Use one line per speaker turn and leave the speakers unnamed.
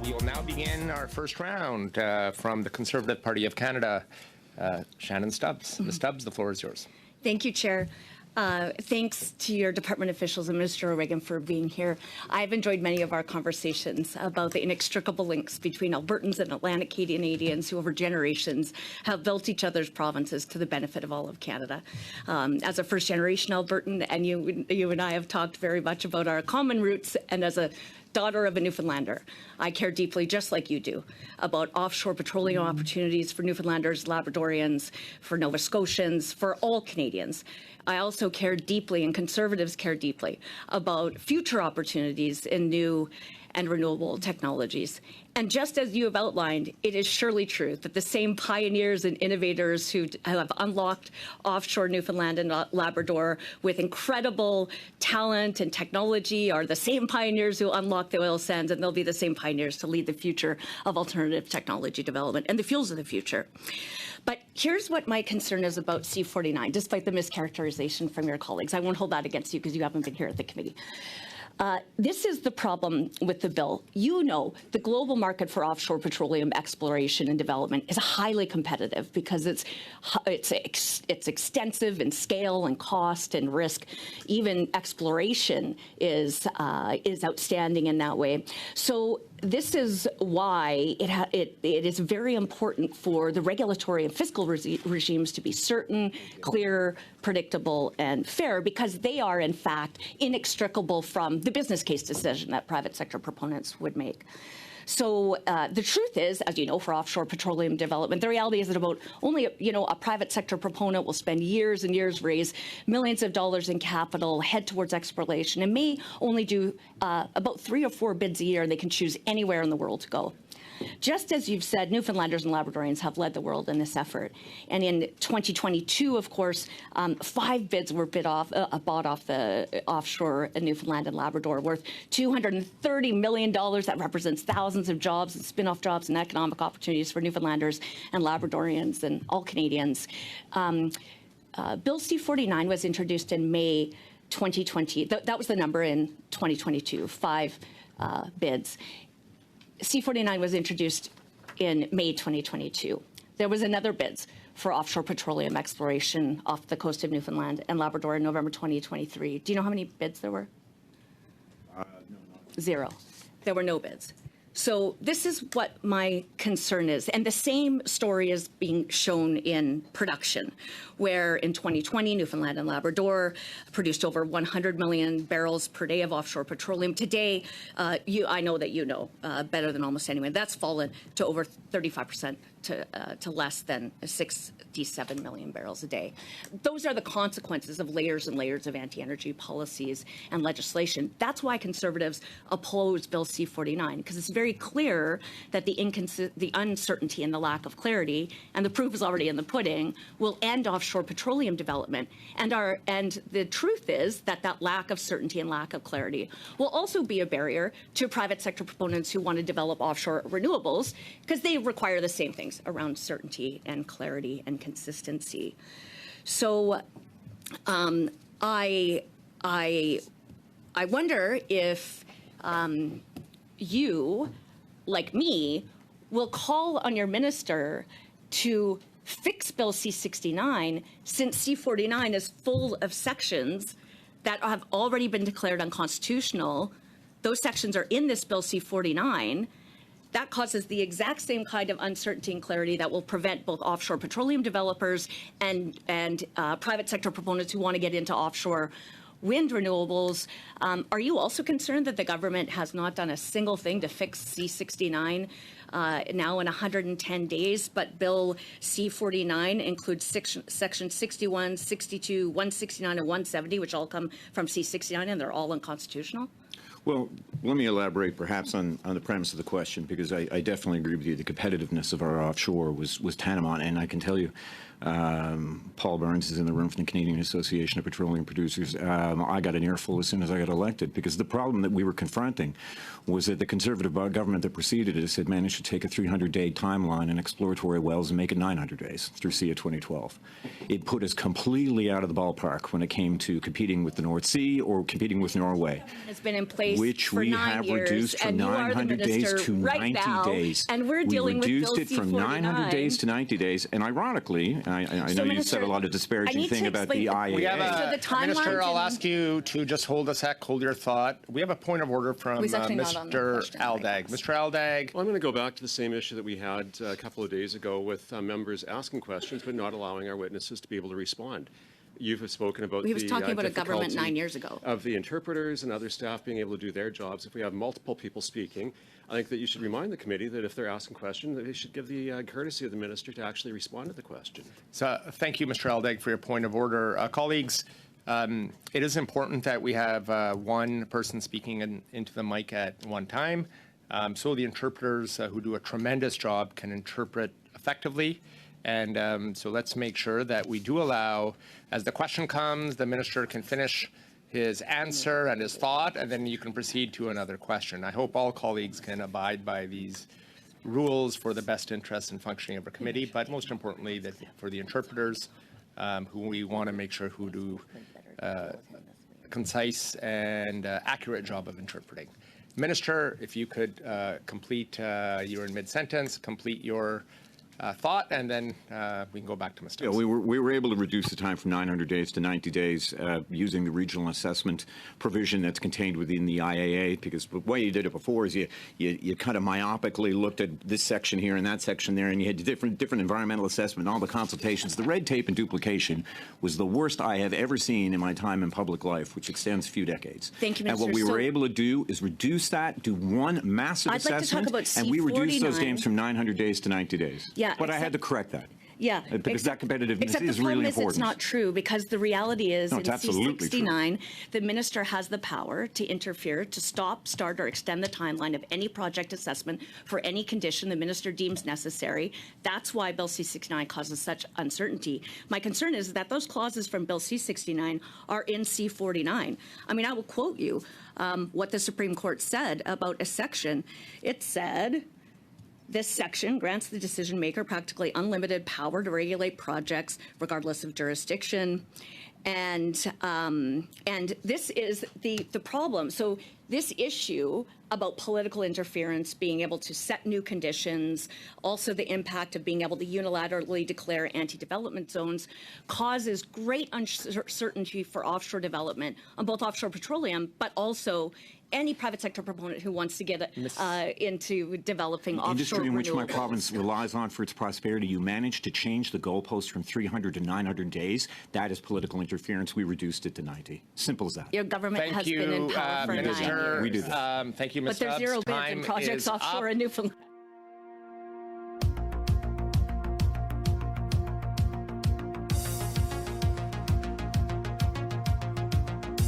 We will now begin our first round from the Conservative Party of Canada. Shannon Stubbs. Ms. Stubbs, the floor is yours.
Thank you, Chair. Thanks to your department officials and Minister O'Regan for being here. I've enjoyed many of our conversations about the inextricable links between Albertans and Atlantic Canadians who over generations have built each other's provinces to the benefit of all of Canada. As a first-generation Albertan, and you and I have talked very much about our common roots, and as a daughter of a Newfoundlander, I care deeply, just like you do, about offshore petroleum opportunities for Newfoundlanders, Labradorians, for Nova Scotians, for all Canadians. I also care deeply, and Conservatives care deeply, about future opportunities in new and renewable technologies. And just as you have outlined, it is surely true that the same pioneers and innovators who have unlocked offshore Newfoundland and Labrador with incredible talent and technology are the same pioneers who unlock the oil sands, and they'll be the same pioneers to lead the future of alternative technology development and the fuels of the future. But here's what my concern is about C49, despite the mischaracterization from your colleagues. I won't hold that against you because you haven't been here at the committee. This is the problem with the bill. You know, the global market for offshore petroleum exploration and development is highly competitive because it's extensive in scale and cost and risk. Even exploration is outstanding in that way. So this is why it is very important for the regulatory and fiscal regimes to be certain, clear, predictable, and fair, because they are, in fact, inextricable from the business case decision that private sector proponents would make. So the truth is, as you know, for offshore petroleum development, the reality is that about only, a private sector proponent will spend years and years, raise millions of dollars in capital, head towards exploration, and may only do about 3 or 4 bids a year, and they can choose anywhere in the world to go. Just as you've said, Newfoundlanders and Labradorians have led the world in this effort. And in 2022, of course, 5 bids were bought off the offshore Newfoundland and Labrador, worth $230 million. That represents thousands of jobs and spin-off jobs and economic opportunities for Newfoundlanders and Labradorians and all Canadians. Bill C-49 was introduced in May 2020. That was the number in 2022, 5 bids. C-49 was introduced in May 2022. There was another bids for offshore petroleum exploration off the coast of Newfoundland and Labrador in November 2023. Do you know how many bids there were?
No,
0. There were no bids. So this is what my concern is. And the same story is being shown in production, where in 2020, Newfoundland and Labrador produced over 100 million barrels per day of offshore petroleum. Today, I know that you know better than almost anyone, that's fallen to over 35% to less than 67 million barrels a day. Those are the consequences of layers and layers of anti-energy policies and legislation. That's why Conservatives oppose Bill C-49, because it's very clear that the uncertainty and the lack of clarity, and the proof is already in the pudding, will end offshore petroleum development. And the truth is that that lack of certainty and lack of clarity will also be a barrier to private sector proponents who want to develop offshore renewables, because they require the same things around certainty and clarity and consistency. So I wonder if you, like me, will call on your minister to fix Bill C-69, since C-49 is full of sections that have already been declared unconstitutional. Those sections are in this Bill C-49. That causes the exact same kind of uncertainty and clarity that will prevent both offshore petroleum developers and private sector proponents who want to get into offshore wind renewables. Are you also concerned that the government has not done a single thing to fix C-69 now in 110 days, but Bill C-49 includes section 61, 62, 169, and 170, which all come from C-69, and they're all unconstitutional?
Well, let me elaborate perhaps on the premise of the question, because I definitely agree with you. The competitiveness of our offshore was tantamount, and I can tell you Paul Burns is in the room from the Canadian Association of Petroleum Producers. I got an earful as soon as I got elected, because the problem that we were confronting was that the Conservative government that preceded us had managed to take a 300-day timeline in exploratory wells and make it 900 days through SIA 2012. It put us completely out of the ballpark when it came to competing with the North Sea or competing with Norway.
It's been in place
which
for
we
9
have
years,
reduced from
and you are the
900 days
minister
to
right
90
now,
days.
and we're dealing with
We
Bill
reduced it from 900 days to 90 days, and ironically, I know you said a lot of disparaging thing about the IAA.
We have
So the timeline
Minister, I'll
can-
ask you to just hold a sec, hold your thought. We have a point of order from
He's actually not on the
Mr.
question, I
Aldag.
guess.
Mr. Aldag.
Well, I'm going to go back to the same issue that we had a couple of days ago with members asking questions but not allowing our witnesses to be able to respond. You've spoken about
He was talking about a government
difficulty
9 years ago.
of the interpreters and other staff being able to do their jobs. If we have multiple people speaking, I think that you should remind the committee that if they're asking questions, that they should give the courtesy of the minister to actually respond to the question.
So thank you, Mr. Aldag, for your point of order. Colleagues, it is important that we have one person speaking into the mic at one time, so the interpreters who do a tremendous job can interpret effectively. And so let's make sure that we do allow, as the question comes, the minister can finish his answer and his thought, and then you can proceed to another question. I hope all colleagues can abide by these rules for the best interest and functioning of our committee, but most importantly, that for the interpreters, who we want to make sure who do a concise and accurate job of interpreting. Minister, if you could complete, you're in mid-sentence, complete your thought, and then we can go back to Mr.
Yeah, we were able to reduce the time from 900 days to 90 days using the regional assessment provision that's contained within the IAA, because the way you did it before is you kind of myopically looked at this section here and that section there, and you had different environmental assessment, all the consultations. The red tape and duplication was the worst I have ever seen in my time in public life, which extends a few decades.
Thank you,
And
Minister.
what we were
So-
able to do is reduce that, do one massive
I'd like to talk
assessment,
about
and we reduced those
C-49.
games from 900 days to 90 days.
Yeah,
But I had to
except-
correct that.
Yeah,
Because that competitiveness
except
is
the problem
really
is
important.
It's not true, because the reality is
No,
in
it's absolutely true.
C-69, the minister has the power to interfere, to stop, start, or extend the timeline of any project assessment for any condition the minister deems necessary. That's why Bill C-69 causes such uncertainty. My concern is that those clauses from Bill C-69 are in C-49. I mean, I will quote you what the Supreme Court said about a section. It said, this section grants the decision maker practically unlimited power to regulate projects regardless of jurisdiction. And this is the problem. So this issue about political interference, being able to set new conditions, also the impact of being able to unilaterally declare anti-development zones, causes great uncertainty for offshore development on both offshore petroleum, but also any private sector proponent who wants to get into developing offshore
Industry in which my
renewables.
province relies on for its prosperity, you managed to change the goalpost from 300 to 900 days. That is political interference. We reduced it to 90. Simple as that.
Your government
Thank
has
you,
been in power for 9
Minister.
years.
We do that.
Thank you, Ms.
But there's
Stubbs.
zero bids
Time
in projects
is
offshore
up.
in Newfoundland.